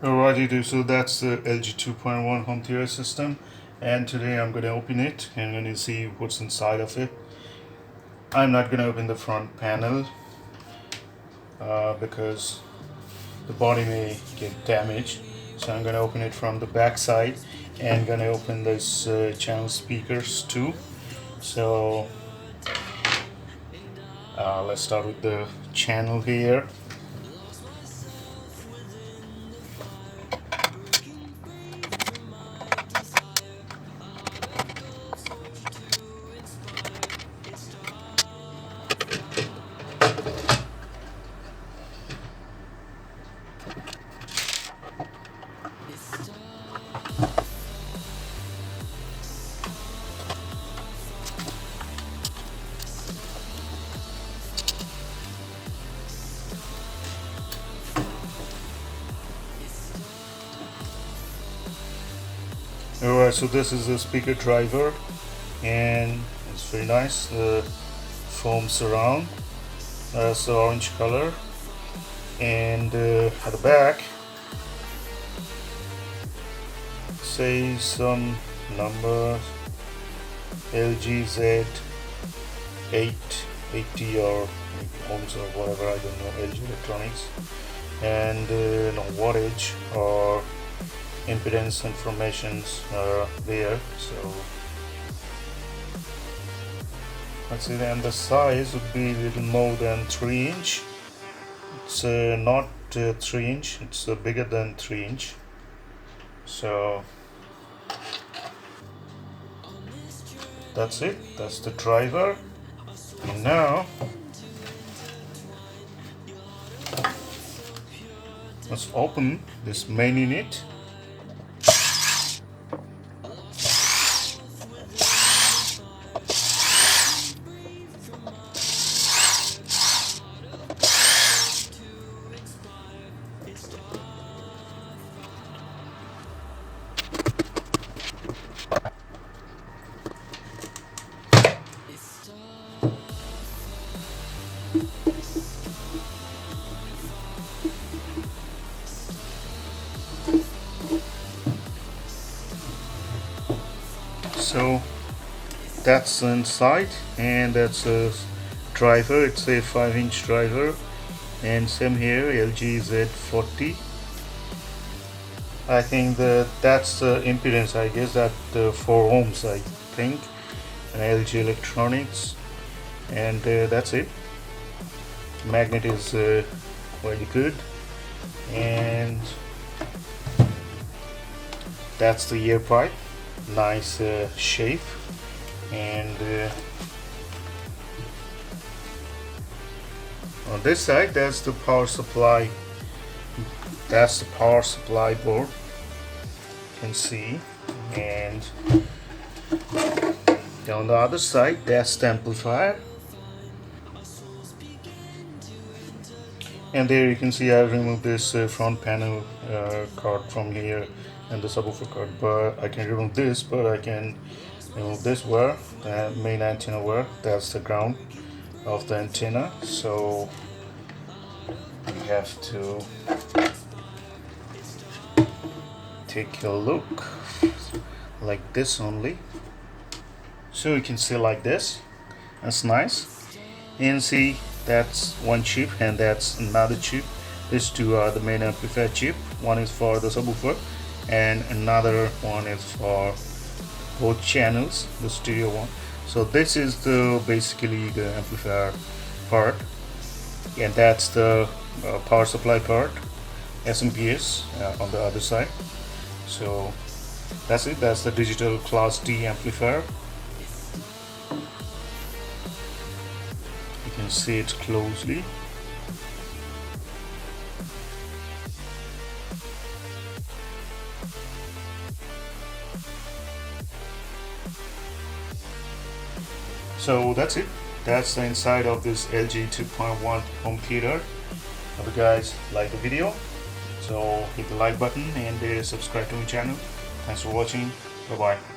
Alrighty, so that's the LG 2.1 home theater system, and today I'm going to open it and going to see what's inside of it. I'm not going to open the front panel because the body may get damaged, so I'm going to open it from the back side and going to open this channel speakers too. So let's start with the channel here. Alright, so this is the speaker driver and it's very nice. The foam surround, that's the orange color, and at the back says some numbers, LGZ880 or ohms or whatever, I don't know, LG Electronics, and no wattage or impedance informations are there. So let's see, and the size would be a little more than 3 inch. It's not 3 inch, it's bigger than 3 inch. So that's it, that's the driver. And now let's open this main unit. So that's inside, and that's a driver. It's a 5-inch driver, and same here, LG Z40. I think that's the impedance, I guess, that 4 ohms, I think, and LG Electronics, and that's it. Magnet is quite good, and that's the ear pipe. Nice shape, and on this side that's the power supply. That's the power supply board, you can see, and on the other side that's the amplifier, and there you can see I've removed this front panel card from here and the subwoofer card, but I can remove this, but I can remove this wire, the main antenna wire, that's the ground of the antenna. So we have to take a look like this only. So you can see like this, that's nice, and see that's one chip and that's another chip. These two are the main amplifier chip. One is for the subwoofer and another one is for both channels, the stereo one. So this is the basically the amplifier part, and that's the power supply part, SMPS on the other side. So that's it, that's the digital class D amplifier. You can see it closely. So that's it. That's the inside of this LG 2.1 home theater. Hope you guys like the video. So hit the like button and subscribe to my channel. Thanks for watching. Bye bye.